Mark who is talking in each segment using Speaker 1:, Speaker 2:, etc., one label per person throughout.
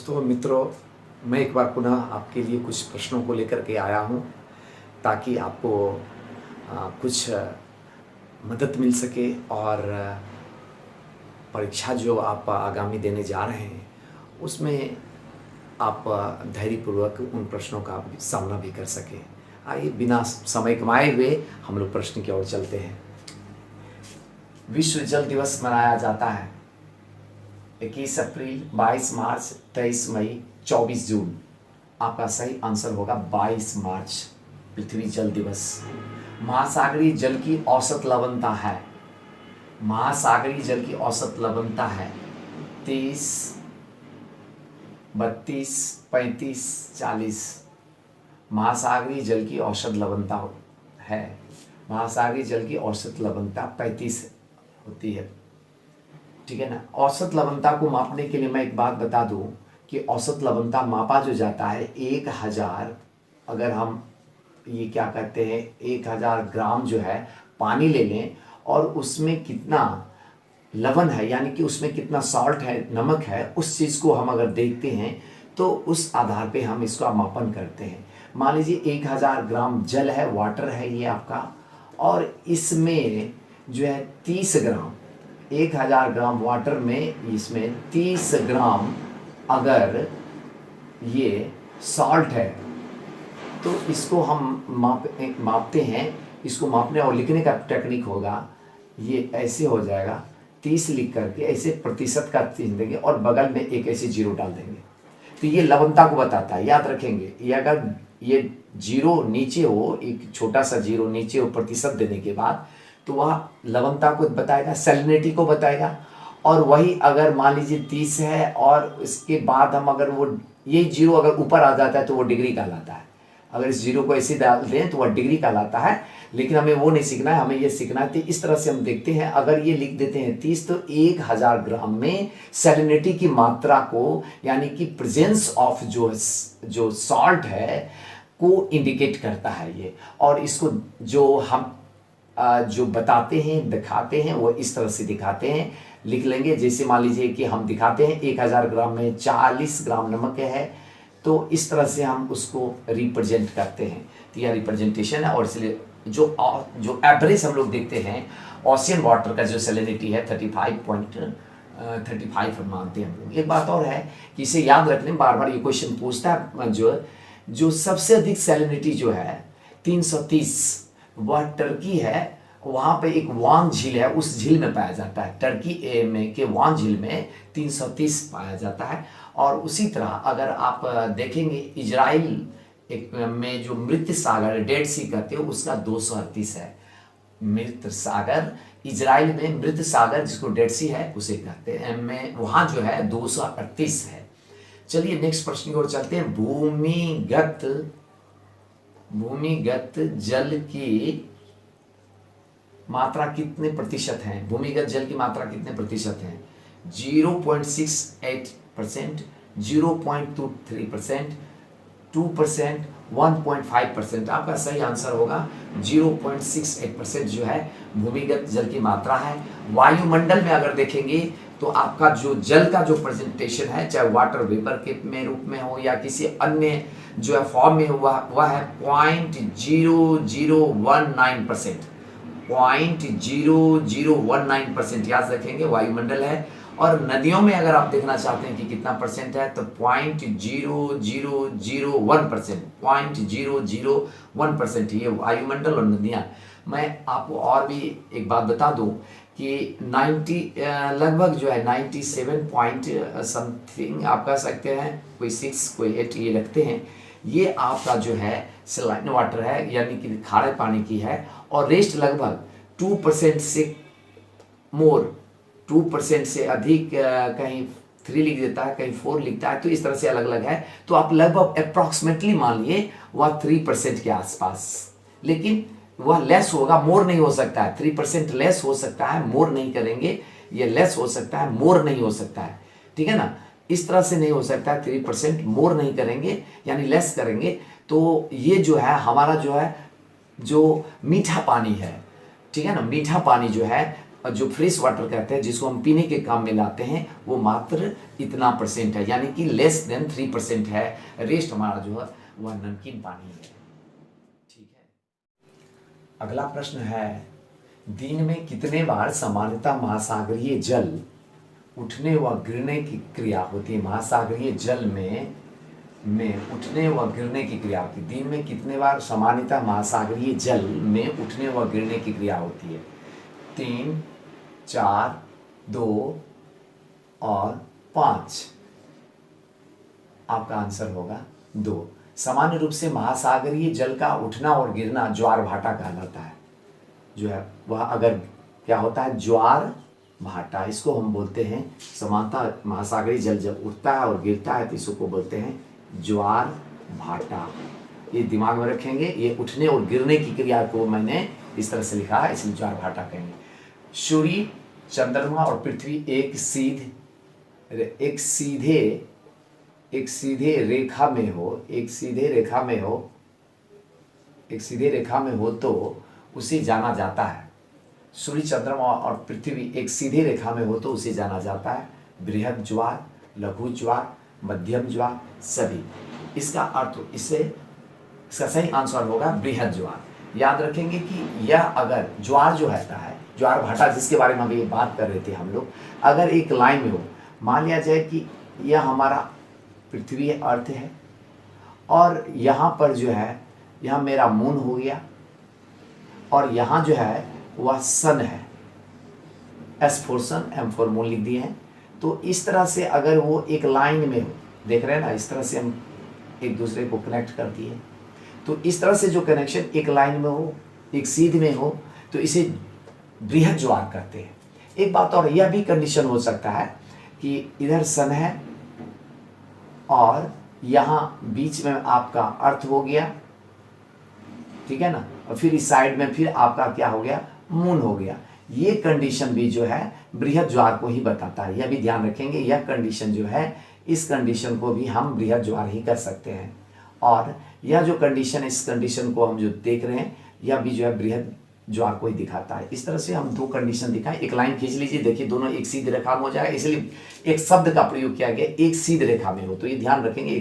Speaker 1: दोस्तों मित्रों, मैं एक बार पुनः आपके लिए कुछ प्रश्नों को लेकर के आया हूँ ताकि आपको कुछ मदद मिल सके और परीक्षा जो आप आगामी देने जा रहे हैं उसमें आप धैर्यपूर्वक उन प्रश्नों का सामना भी कर सकें। आइए बिना समय गंवाए हुए हम लोग प्रश्न की ओर चलते हैं। विश्व जल दिवस मनाया जाता है 21 अप्रैल, 22 मार्च, 23 मई, 24 जून। आपका सही आंसर होगा 22 मार्च, पृथ्वी जल दिवस। महासागरीय जल की औसत लवणता है, महासागरीय जल की औसत लवणता है 30, 32, 35, 40। महासागरीय जल की औसत लवणता है, महासागरीय जल की औसत लवणता 35 होती है। ठीक है ना। औसत लवणता को मापने के लिए मैं एक बात बता दूं कि औसत लवणता मापा जो जाता है 1000, अगर हम ये क्या कहते हैं 1000 ग्राम जो है पानी ले लें और उसमें कितना लवण है यानी कि उसमें कितना सॉल्ट है, नमक है, उस चीज़ को हम अगर देखते हैं तो उस आधार पे हम इसका मापन करते हैं। मान लीजिए 1000 ग्राम जल है, वाटर है ये आपका, और इसमें जो है 30 ग्राम, 1000 ग्राम वाटर में इसमें 30 ग्राम अगर ये सॉल्ट है तो इसको हम मापते हैं। इसको मापने और लिखने का टेक्निक होगा, ये ऐसे हो जाएगा 30 लिख करके ऐसे प्रतिशत का चिन्ह देंगे और बगल में एक ऐसे जीरो डाल देंगे तो ये लवणता को बताता है। याद रखेंगे, ये अगर ये जीरो नीचे हो, एक छोटा सा जीरो नीचे हो प्रतिशत देने के बाद, तो वह लवणता को बताएगा, सैलिनिटी को बताएगा। और वही अगर मान लीजिए 30 है और इसके बाद हम अगर वो ये जीरो अगर ऊपर आ जाता है तो वो डिग्री कहलाता है। अगर इस जीरो को ऐसे डाल दें तो वह डिग्री कहलाता है। लेकिन हमें वो नहीं सीखना है, हमें ये सीखना है। तो इस तरह से हम देखते हैं, अगर ये लिख देते हैं 30 तो 1000 ग्राम में सैलिनिटी की मात्रा को यानी कि प्रेजेंस ऑफ जो सॉल्ट है को इंडिकेट करता है ये। और इसको जो हम जो बताते हैं, दिखाते हैं, वो इस तरह से दिखाते हैं, लिख लेंगे। जैसे मान लीजिए कि हम दिखाते हैं 1000 ग्राम में 40 ग्राम नमक है, तो इस तरह से हम उसको रिप्रेजेंट करते हैं। तो यह रिप्रेजेंटेशन है। और इसलिए जो एवरेज हम लोग देखते हैं ओशियन वाटर का जो सैलिनिटी है 35.35 मानते हैं हम लोग। एक बात और है कि इसे याद रख लें, बार बार ये क्वेश्चन पूछता है। जो सबसे अधिक सैलिनिटी जो है 330, वह टर्की है। वहाँ पे एक वान झील है, उस झील में पाया जाता है। टर्की में के वान झील में 330 पाया जाता है। और उसी तरह अगर आप देखेंगे इजराइल में जो मृत सागर डेड सी कहते हो उसका 238 है। मृत सागर इजराइल में मृत सागर जिसको डेड सी है उसे कहते हैं, में वहाँ जो है 238 है। चलिए नेक्स्ट प्रश्न की ओर चलते हैं। भूमिगत जल की मात्रा कितने प्रतिशत है? भूमिगत जल की मात्रा कितने प्रतिशत है? 0.68%, 0.23%, 2%, 1.5%। आपका सही आंसर होगा 0.68% जो है भूमिगत जल की मात्रा है। वायुमंडल में अगर देखेंगे तो आपका जो जल का जो प्रेजेंटेशन है, चाहे वाटर वेपर के में रूप में हो या किसी अन्य जो है फॉर्म में हुआ, वह है 0.0019%। 0.0019% याद रखेंगे, वायुमंडल है। और नदियों में अगर आप देखना चाहते हैं कि कितना परसेंट है तो 0.0001%, 0.001% ये वायुमंडल और नदियाँ। मैं आपको और भी एक बात बता दूं कि 90 लगभग जो है 97 पॉइंट समथिंग आप कह सकते हैं, कोई 6 कोई 8 ये रखते हैं। ये आपका जो है सलाइन वाटर है यानी कि खारे पानी की है। और रेस्ट लगभग 2% से मोर, 2% से अधिक, कहीं 3 लिख देता है, कहीं 4 लिखता है, तो इस तरह से अलग अलग है। तो आप लगभग अप्रॉक्सीमेटली मान लिए वह 3% के आसपास, लेकिन वह लेस होगा, मोर नहीं हो सकता है। 3% लेस हो सकता है, मोर नहीं करेंगे। ये लेस हो सकता है, मोर नहीं हो सकता है। ठीक है ना, इस तरह से नहीं हो सकता है। 3% मोर नहीं करेंगे यानी लेस करेंगे। तो ये जो है हमारा जो है जो मीठा पानी है, ठीक है ना, मीठा पानी जो है जो फ्रेश वाटर कहते हैं, जिसको हम पीने के काम में लाते हैं, वो मात्र इतना % है, यानी कि लेस देन 3% है। रेस्ट हमारा जो है वह नमकीन पानी है। ठीक है, अगला प्रश्न है, दिन में कितने बार सामान्यतः महासागरीय जल उठने व गिरने की क्रिया होती है? महासागरीय जल में उठने व गिरने की क्रिया होती है। दिन में कितने बार सामान्यतः महासागरीय जल में उठने व गिरने की क्रिया होती है? 3, 4, 2 और 5। आपका आंसर होगा 2। सामान्य रूप से महासागरीय जल का उठना और गिरना ज्वार भाटा कहलाता है। जो है वह अगर क्या होता है, ज्वार भाटा, इसको हम बोलते हैं। सामान्यतः महासागरीय जल जब उठता है और गिरता है तो इसको बोलते हैं ज्वार भाटा। ये दिमाग में रखेंगे, ये उठने और गिरने की क्रिया को मैंने इस तरह से लिखा है, इसलिए ज्वार भाटा कहेंगे। सूर्य, चंद्रमा और पृथ्वी एक सीधे रेखा में हो तो उसे जाना जाता है। सूर्य, चंद्रमा और पृथ्वी एक सीधे रेखा में हो तो उसे जाना जाता है बृहद ज्वार, लघु ज्वार, मध्यम ज्वार, सभी। इसका अर्थ इसका सही आंसर होगा बृहद ज्वार। याद रखेंगे कि यह अगर ज्वार जो रहता है, ज्वार भाटा जिसके बारे में अभी बात कर रहे थे हम लोग, अगर एक लाइन में हो, मान लिया जाए कि यह हमारा पृथ्वी अर्थ है और यहाँ पर जो है, यह मेरा मून हो गया और यहाँ जो है वह सन है। S for sun, M for moon लिख दिए हैं। तो इस तरह से अगर वो एक लाइन में हो, देख रहे हैं ना, इस तरह से हम एक दूसरे को कनेक्ट कर दिए। तो इस तरह से जो कनेक्शन एक लाइन में हो, एक सीध में हो, तो इसे बृहद ज्वार कहते हैं। एक बात और, यह भी कंडीशन हो सकता है कि इधर सन है और यहाँ बीच में आपका अर्थ हो गया, ठीक है ना, और फिर इस साइड में फिर आपका क्या हो गया, मून हो गया। ये कंडीशन भी जो है बृहद ज्वार को ही बताता है। यह भी ध्यान रखेंगे, यह कंडीशन जो है, इस कंडीशन को भी हम बृहद ज्वार ही कर सकते हैं। और यह जो कंडीशन है, इस कंडीशन को हम जो देख रहे हैं, यह भी जो है बृहद ज्वार को ही दिखाता है। इस तरह से हम 2 कंडीशन दिखाएं। एक लाइन खींच लीजिए, देखिए दोनों एक सीधी रेखा में हो जाएगा, इसलिए एक शब्द का प्रयोग किया गया, एक सीधी रेखा में हो। तो ये ध्यान रखेंगे,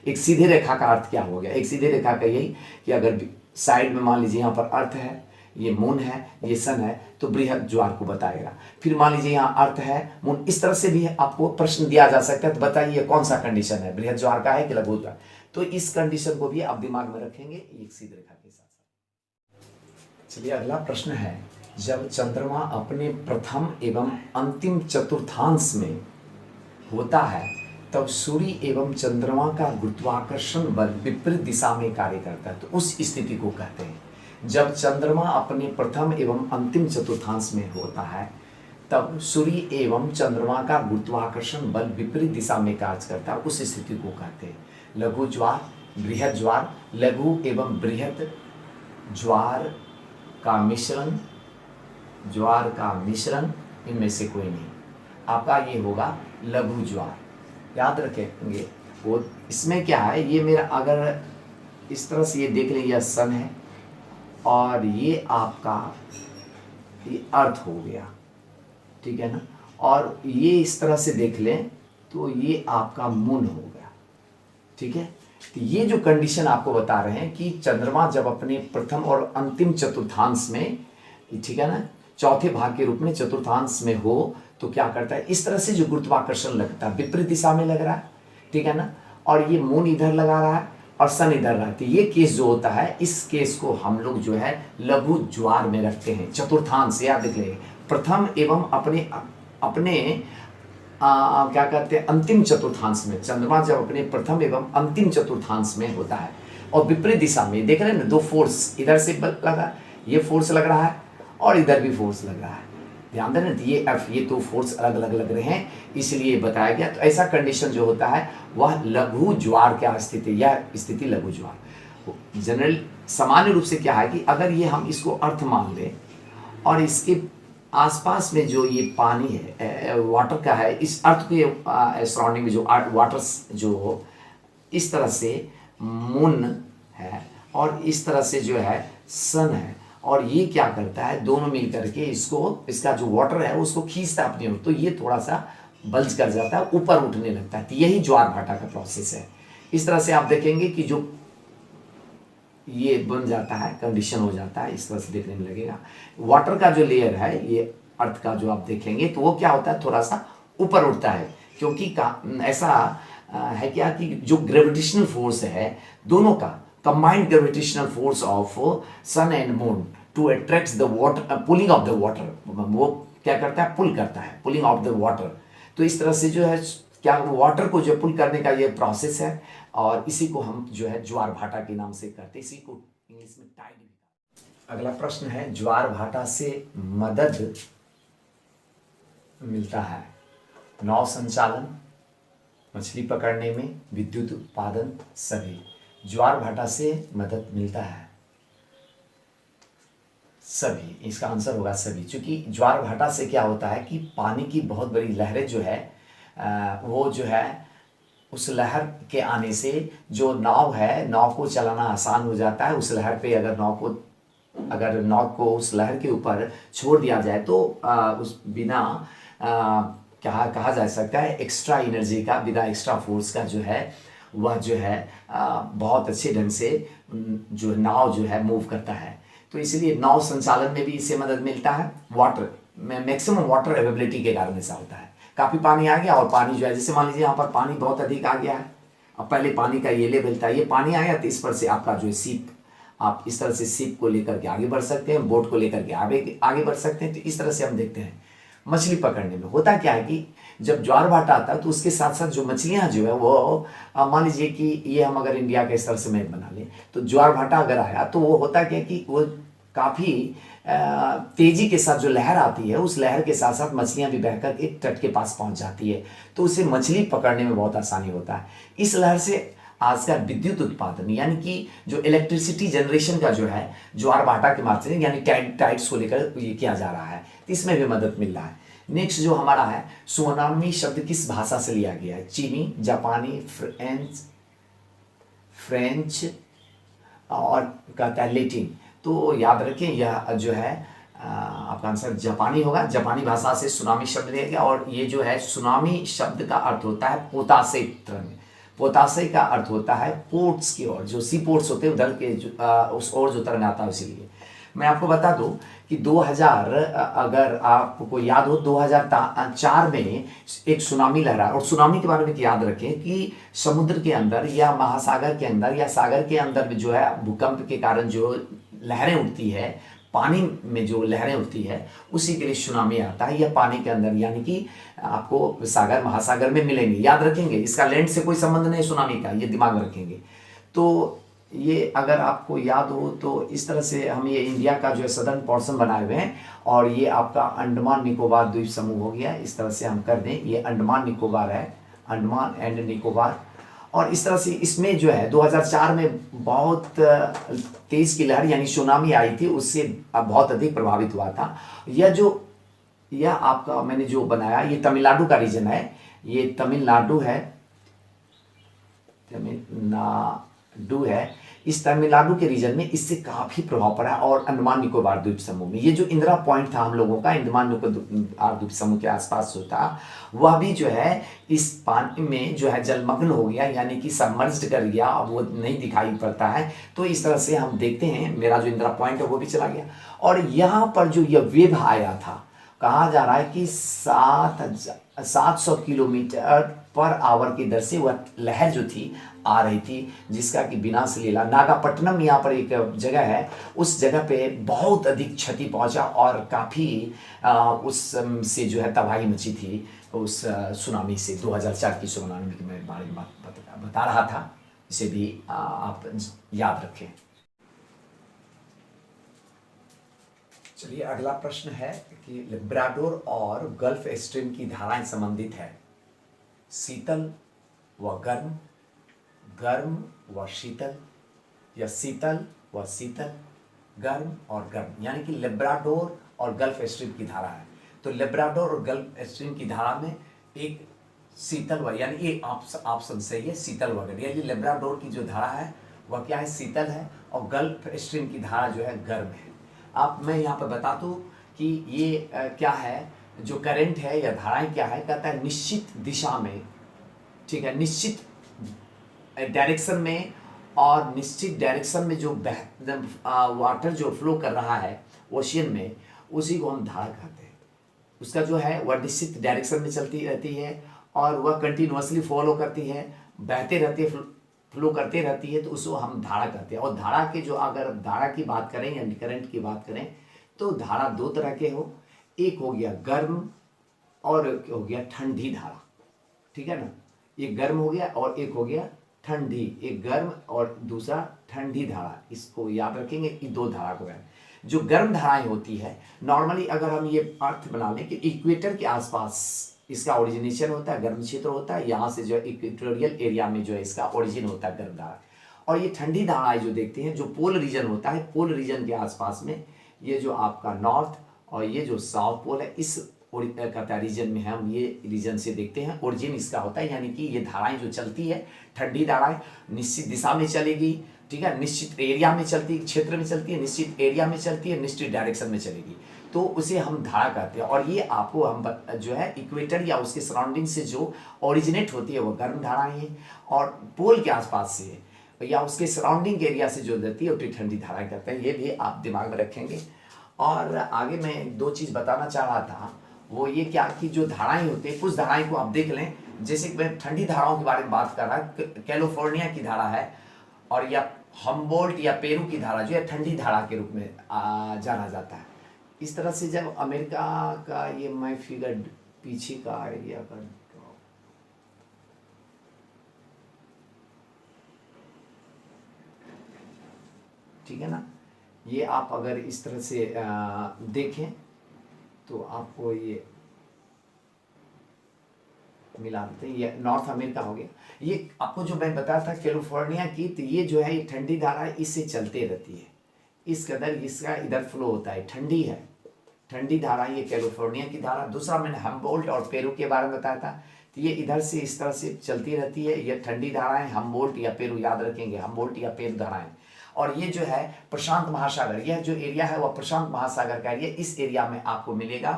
Speaker 1: एक सीधी रेखा का अर्थ क्या हो गया। एक सीधी रेखा का यही कि अगर साइड में मान लीजिए यहाँ पर अर्थ है, ये मून है, ये सन है, तो बृहद ज्वार को बताएगा। फिर मान लीजिए यहाँ अर्थ है, मून, इस तरह से भी आपको प्रश्न दिया जा सकता है, तो बताइए कौन सा कंडीशन है, बृहद ज्वार का है कि लघु ज्वार। तो इस कंडीशन को भी आप दिमाग में रखेंगे एक सीधी रेखा के साथ। चलिए अगला प्रश्न है, जब चंद्रमा अपने प्रथम एवं अंतिम चतुर्थांश में होता है तब सूर्य एवं चंद्रमा का गुरुत्वाकर्षण बल विपरीत दिशा में कार्य करता है, तो उस स्थिति को कहते हैं। जब चंद्रमा अपने प्रथम एवं अंतिम चतुर्थांश में होता है तब सूर्य एवं चंद्रमा का गुरुत्वाकर्षण बल विपरीत दिशा में कार्य करता है, उस स्थिति को कहते हैं लघु ज्वार, बृहद ज्वार, लघु एवं बृहद ज्वार का मिश्रण, इनमें से कोई नहीं। आपका ये होगा लघु ज्वार। याद रखेंगे वो, इसमें क्या है, ये मेरा अगर इस तरह से ये देख लें, यह सन है और ये आपका ये अर्थ हो गया, ठीक है ना, और ये इस तरह से देख लें तो ये आपका मून हो गया, ठीक है। तो ये जो कंडीशन आपको बता रहे हैं कि चंद्रमा जब अपने प्रथम और अंतिम चतुर्थांश में, ठीक है ना, चौथे भाग के रूप में चतुर्थांश में हो तो क्या करता है, इस तरह से जो गुरुत्वाकर्षण लगता है विपरीत दिशा में लग रहा है, ठीक है ना, और ये मून इधर लगा रहा है और सन इधर रहती है। ये केस जो होता है, इस केस को हम लोग जो है लघु ज्वार में रखते हैं। चतुर्थांश याद रख लेंगे, प्रथम एवं अपने क्या कहते हैं, अंतिम चतुर्थांश में, चंद्रमा जब अपने प्रथम एवं अंतिम चतुर्थांश में होता है और विपरीत दिशा में, देख रहे हैं ना, 2 फोर्स इधर से लगा, ये फोर्स लग रहा है और इधर भी फोर्स लग रहा है, ध्यान देना, ये F, ये 2 फोर्स अलग अलग लग रहे हैं, इसलिए बताया गया। तो ऐसा कंडीशन जो होता है वह लघु ज्वार क्या स्थिति, यह स्थिति लघु ज्वार। जनरल सामान्य रूप से क्या है कि अगर ये हम इसको अर्थ मान लें और इसके आसपास में जो ये पानी है, वाटर का है, इस अर्थ के सराउंडिंग में जो वाटर जो इस तरह से मून है और इस तरह से जो है सन है और ये क्या करता है, दोनों मिल करके इसको, इसका जो वाटर है उसको खींचता है अपनी ओर, तो ये थोड़ा सा बल्ज कर जाता है, ऊपर उठने लगता है। तो यही ज्वार भाटा का प्रोसेस है। इस तरह से आप देखेंगे कि जो ये बन जाता है, कंडीशन हो जाता है, इस तरह से देखने में लगेगा। वाटर का जो लेयर है, ये अर्थ का जो आप देखेंगे, तो वो क्या होता है, थोड़ा सा ऊपर उठता है, क्योंकि ऐसा है क्या कि जो ग्रेविटेशनल फोर्स है दोनों का, combined gravitational force of sun and moon to attract the water, pulling of the water, वो क्या करता है, पुल करता है, पुलिंग ऑफ द वाटर। तो इस तरह से जो है क्या, वाटर को जो पुल करने का ये प्रोसेस है, और इसी को हम जो है ज्वार भाटा के नाम से करते हैं, इसी को इंग्लिश में टाइड भी। अगला प्रश्न है, ज्वार भाटा से मदद मिलता है नाव संचालन, मछली पकड़ने में, विद्युत उत्पादन, सभी। ज्वार भाटा से मदद मिलता है सभी, इसका आंसर होगा सभी। क्योंकि ज्वार भाटा से क्या होता है कि पानी की बहुत बड़ी लहरें जो है वो जो है उस लहर के आने से जो नाव है, नाव को चलाना आसान हो जाता है। उस लहर पे अगर नाव को उस लहर के ऊपर छोड़ दिया जाए तो उस बिना क्या कहा जा सकता है, एक्स्ट्रा एनर्जी का, बिना एक्स्ट्रा फोर्स का जो है वह जो है बहुत अच्छे ढंग से जो नाव जो है मूव करता है। तो इसलिए नाव संचालन में भी इससे मदद मिलता है। वाटर में मैक्सिमम वाटर अवेलेबिलिटी के कारण ऐसा होता है, काफ़ी पानी आ गया और पानी जो है, जैसे मान लीजिए यहाँ पर पानी बहुत अधिक आ गया है, अब पहले पानी का ये लेवल था, ये पानी आया तो इस पर से आपका जो है सीप, आप इस तरह से सीप को लेकर के आगे बढ़ सकते हैं, बोट को लेकर के आगे बढ़ सकते हैं। तो इस तरह से हम देखते हैं मछली पकड़ने में होता क्या है कि जब ज्वार भाटा आता है तो उसके साथ साथ जो मछलियां जो है वो मान लीजिए कि ये हम अगर इंडिया के स्तर से मैप बना लें, तो ज्वार भाटा अगर आया तो वो होता क्या कि वो काफ़ी तेजी के साथ जो लहर आती है, उस लहर के साथ साथ मछलियां भी बहकर एक तट के पास पहुंच जाती है, तो उसे मछली पकड़ने में बहुत आसानी होता है। इस लहर से आज का विद्युत उत्पादन यानी कि जो इलेक्ट्रिसिटी जनरेशन का जो है ज्वार भाटा के माध्यम से यानी टाइड्स को लेकर ये किया जा रहा है, तो इसमें भी मदद मिल रहा है। नेक्स्ट जो हमारा है, सुनामी शब्द किस भाषा से लिया गया है? चीनी, जापानी, फ्रेंच और कहता है लेटिन। तो याद रखें यह जो है आपका आंसर जापानी होगा। जापानी भाषा से सुनामी शब्द लिया गया, और ये जो है सुनामी शब्द का अर्थ होता है पोतासे तरंग। पोतासे का अर्थ होता है पोर्ट्स की ओर, जो सी पोर्ट्स होते हैं उधर के उस ओर जो तरंग आता है। इसीलिए मैं आपको बता दूं कि 2000 अगर आपको याद हो 2004 में एक सुनामी लहरा, और सुनामी के बारे में याद रखें कि समुद्र के अंदर या महासागर के अंदर या सागर के अंदर जो है भूकंप के कारण जो लहरें उठती है, पानी में जो लहरें उठती है, उसी के लिए सुनामी आता है। या पानी के अंदर यानी कि आपको सागर महासागर में मिलेंगे, याद रखेंगे, इसका लैंड से कोई संबंध नहीं सुनामी का, ये दिमाग में रखेंगे। तो ये अगर आपको याद हो तो इस तरह से हम ये इंडिया का जो है सदर्न पोर्शन बनाए हुए हैं, और ये आपका अंडमान निकोबार द्वीप समूह हो गया। इस तरह से हम कर दें, ये अंडमान निकोबार है, अंडमान एंड निकोबार। और इस तरह से इसमें जो है 2004 में बहुत तेज की लहर यानी सुनामी आई थी, उससे बहुत अधिक प्रभावित हुआ था। यह आपका मैंने जो बनाया ये तमिलनाडु का रीजन है, ये तमिलनाडु है। इस तमिलनाडु के रीजन में इससे काफी प्रभाव पड़ा, और अंडमान निकोबार द्वीप समूह में ये जो इंदिरा पॉइंट था हम लोगों का अंडमान निकोबार द्वीप समूह के आसपास जो था, वह भी जो है इस पानी में जो है जलमग्न हो गया, यानी कि सबमर्ज्ड कर गया, अब वो नहीं दिखाई पड़ता है। तो इस तरह से हम देखते हैं मेरा जो इंदिरा पॉइंट है वो भी चला गया। और यहाँ पर जो यह वेव आया था, कहा जा रहा है कि 700 किलोमीटर पर आवर की दर से वह लहर जो थी आ रही थी, जिसका कि विनाश लीला नागापट्टनम यहाँ पर एक जगह है, उस जगह पे बहुत अधिक क्षति पहुंचा, और काफ़ी उससे जो है तबाही मची थी उस सुनामी से। 2004 की सुनामी के बारे में बता रहा था, इसे भी आप याद रखें। चलिए अगला प्रश्न है कि लेब्राडोर और गल्फ स्ट्रीम की धाराएं संबंधित है, शीतल व गर्म, गर्म व शीतल, या शीतल व शीतल, गर्म और गर्म, यानी कि लेब्राडोर और गल्फ स्ट्रीम की धारा है। तो लेब्राडोर और गल्फ स्ट्रीम की धारा में एक शीतल व, यानी ये ऑप्शन सही है, शीतल व गर्म, यानी लेब्राडोर की जो धारा है वह क्या है, शीतल है, और गल्फ स्ट्रीम की धारा जो है गर्म है। आप मैं यहाँ पर बता दूँ कि ये क्या है, जो करंट है या धाराएं क्या है, कहता है निश्चित दिशा में, ठीक है, निश्चित डायरेक्शन में, और निश्चित डायरेक्शन में जो वाटर जो फ्लो कर रहा है ओशियन में, उसी को हम धारा कहते हैं। उसका जो है वह निश्चित डायरेक्शन में चलती रहती है और वह कंटिन्यूअसली फॉलो करती है, बहते रहती है, फ्लो करते रहती है, तो उसको हम धारा कहते हैं। और धारा के जो, अगर धारा की बात करें या करंट की बात करें, तो धारा दो तरह के हो, एक हो गया गर्म और एक हो गया ठंडी धारा, ठीक है ना। एक गर्म हो गया और एक हो गया ठंडी, एक गर्म और दूसरा ठंडी धारा, इसको याद रखेंगे। इन दो धारा को है। जो गर्म धाराएं होती है, नॉर्मली अगर हम ये अर्थ बना लें कि इक्वेटर के आसपास इसका ओरिजिनेशन होता है, गर्म क्षेत्र होता है, यहाँ से जो इक्वेटोरियल एरिया में जो है इसका ओरिजिन होता है गर्म धारा। और ये ठंडी धाराएं जो देखते हैं, जो पोल रीजन होता है, पोल रीजन के आसपास में, ये जो आपका नॉर्थ और ये जो साउथ पोल है, इस कहता है रीजन में हम ये रीजन से देखते हैं, ओरिजिन इसका होता है। यानी कि ये धाराएं जो चलती है, ठंडी धाराएं निश्चित दिशा में चलेगी, ठीक है, निश्चित एरिया में चलती, क्षेत्र में चलती है, निश्चित एरिया में चलती है, निश्चित डायरेक्शन में चलेगी, तो उसे हम धारा कहते हैं। और ये आपको हम जो है इक्वेटर या उसके सराउंडिंग से जो ओरिजिनेट होती है वो गर्म धाराएं हैं, और पोल के आसपास से या उसके सराउंडिंग एरिया से जो देती है वो ठंडी धाराएं कहते हैं। ये भी आप दिमाग में रखेंगे। और आगे मैं दो चीज़ बताना चाह रहा था, वो ये क्या कि जो धाराएं होती है, कुछ धाराएं को आप देख लें, जैसे कि मैं ठंडी धाराओं के बारे में बात कर रहा, कैलिफोर्निया की धारा है, और या हम्बोल्ट या पेरू की धारा जो है ठंडी धारा के रूप में जाना जाता है। इस तरह से जब अमेरिका का ये मैं फिगर पीछे का एरिया का, ठीक है ना, ये आप अगर इस तरह से देखें तो आपको ये मिला देते हैं। ये नॉर्थ अमेरिका हो गया। ये आपको जो मैं बताया था कैलिफोर्निया की, तो ये जो है ये ठंडी धारा इससे चलते रहती है, इस कदर इसका इधर फ्लो होता है, ठंडी है, ठंडी धारा ये कैलिफोर्निया की धारा। दूसरा मैंने हम्बोल्ट और पेरू के बारे में बताया था, तो ये इधर से इस तरह से चलती रहती है, ये ठंडी धाराएं, हम्बोल्ट या पेरू, याद रखेंगे, हम्बोल्ट या पेरू धाराएं। और ये जो है प्रशांत महासागर, यह जो एरिया है वह प्रशांत महासागर का एरिया, इस एरिया में आपको मिलेगा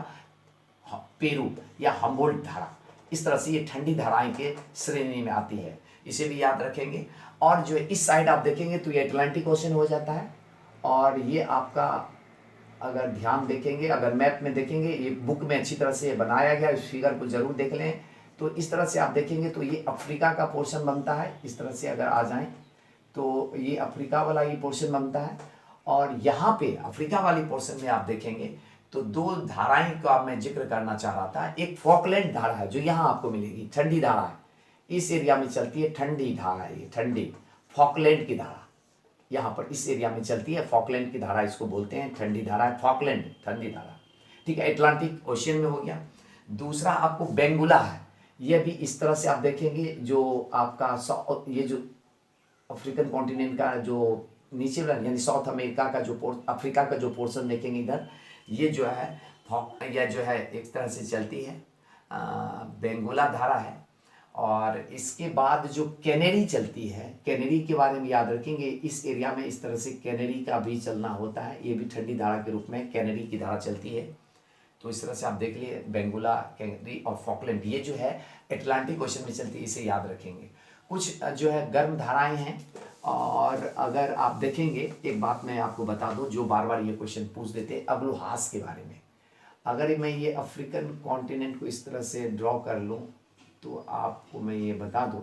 Speaker 1: पेरू या हम्बोल्ट धारा। इस तरह से ये ठंडी धाराएं के श्रेणी में आती है, इसे भी याद रखेंगे। और जो इस साइड आप देखेंगे तो ये अटलांटिक ओशन हो जाता है। और ये आपका अगर ध्यान देखेंगे, अगर मैप में देखेंगे, ये बुक में अच्छी तरह से बनाया गया, इस फिगर को जरूर देख लें, तो इस तरह से आप देखेंगे तो ये अफ्रीका का पोर्शन बनता है। इस तरह से अगर आ जाएं तो ये अफ्रीका वाला ये पोर्शन बनता है। और यहाँ पे अफ्रीका वाली पोर्शन में आप देखेंगे तो दो धाराएं का मैं जिक्र करना चाह रहा था। एक फॉकलैंड धारा है जो यहाँ आपको मिलेगी, ठंडी धारा है, इस एरिया में चलती है, ठंडी धारा है ये, ठंडी फॉकलैंड की धारा यहाँ पर इस एरिया में चलती है, फॉकलैंड की धारा इसको बोलते हैं, ठंडी धारा है, फॉकलैंड ठंडी धारा, ठीक है, अटलांटिक ओशियन में हो गया। दूसरा आपको बेंगुला है, यह भी इस तरह से आप देखेंगे, जो आपका ये जो अफ्रीकन कॉन्टिनेंट का जो नीचे वाला यानी साउथ अमेरिका का जो अफ्रीका का जो पोर्शन देखेंगे इधर, ये जो है यह जो है एक तरह से चलती है, बेंगुला धारा है। और इसके बाद जो कैनेरी चलती है, कैनेरी के बारे में याद रखेंगे, इस एरिया में इस तरह से कैनेरी का भी चलना होता है, ये भी ठंडी धारा के रूप में कैनेरी की धारा चलती है। तो इस तरह से आप देख लिए बेंगुला, कैनेरी और फॉकलैंड, ये जो है अटलांटिक ओशन में चलती है, इसे याद रखेंगे। कुछ जो है गर्म धाराएं हैं। और अगर आप देखेंगे, एक बात मैं आपको बता दूं, जो बार बार ये क्वेश्चन पूछ देते हैं अग्लोहास के बारे में। अगर मैं ये अफ्रीकन कॉन्टिनेंट को इस तरह से ड्रॉ कर लूं तो आपको मैं ये बता दूं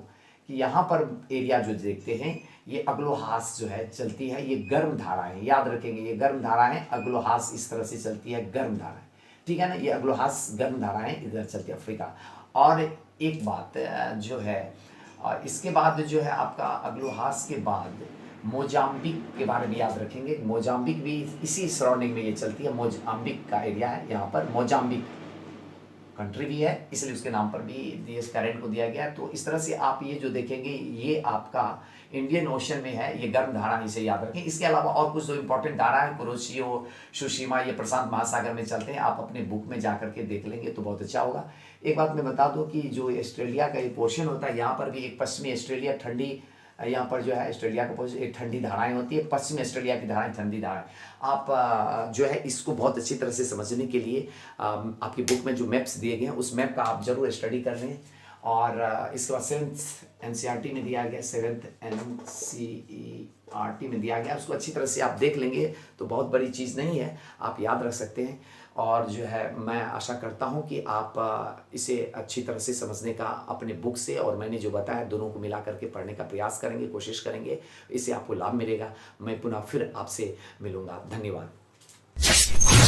Speaker 1: कि यहाँ पर एरिया जो देखते हैं ये अग्लोहास जो है चलती है, ये गर्म धाराएं, याद रखेंगे, ये गर्म धाराएं, अग्लोहास इस तरह से चलती है, गर्म धाराएं, ठीक है ना, ये अग्लोहास गर्म धाराएं इधर चलती है अफ्रीका। और एक बात जो है, और इसके बाद जो है आपका अग्लोहास के बाद मोजाम्बिक के बारे में याद रखेंगे। मोजाम्बिक भी इसी सराउंडिंग में ये चलती है, मोजाम्बिक का एरिया है, यहाँ पर मोजाम्बिक कंट्री भी है, इसलिए उसके नाम पर भी देश करंट को दिया गया है। तो इस तरह से आप ये जो देखेंगे ये आपका इंडियन ओशन में है, ये गर्म धारा, इसे याद रखें। इसके अलावा और कुछ जो इंपॉर्टेंट धारा है, कुरोशियो, सुशिमा, ये प्रशांत महासागर में चलते हैं, आप अपने बुक में जा करके देख लेंगे तो बहुत अच्छा होगा। एक बात मैं बता दूं कि जो ऑस्ट्रेलिया का ये पोर्शन होता है, यहाँ पर भी एक पश्चिमी ऑस्ट्रेलिया ठंडी यहाँ पर जो है ऑस्ट्रेलिया का पोजीशन एक ठंडी धाराएं होती है, पश्चिमी ऑस्ट्रेलिया की धाराएं ठंडी धाराएं। आप जो है इसको बहुत अच्छी तरह से समझने के लिए आपकी बुक में जो मैप्स दिए गए हैं उस मैप का आप जरूर स्टडी कर लें। और इसके बाद 7th NCERT में दिया गया, 7th NCERT में दिया गया, उसको अच्छी तरह से आप देख लेंगे तो बहुत बड़ी चीज़ नहीं है, आप याद रख सकते हैं। और जो है मैं आशा करता हूं कि आप इसे अच्छी तरह से समझने का अपने बुक से और मैंने जो बताया दोनों को मिला करके पढ़ने का प्रयास करेंगे, कोशिश करेंगे, इससे आपको लाभ मिलेगा। मैं पुनः फिर आपसे मिलूंगा। धन्यवाद।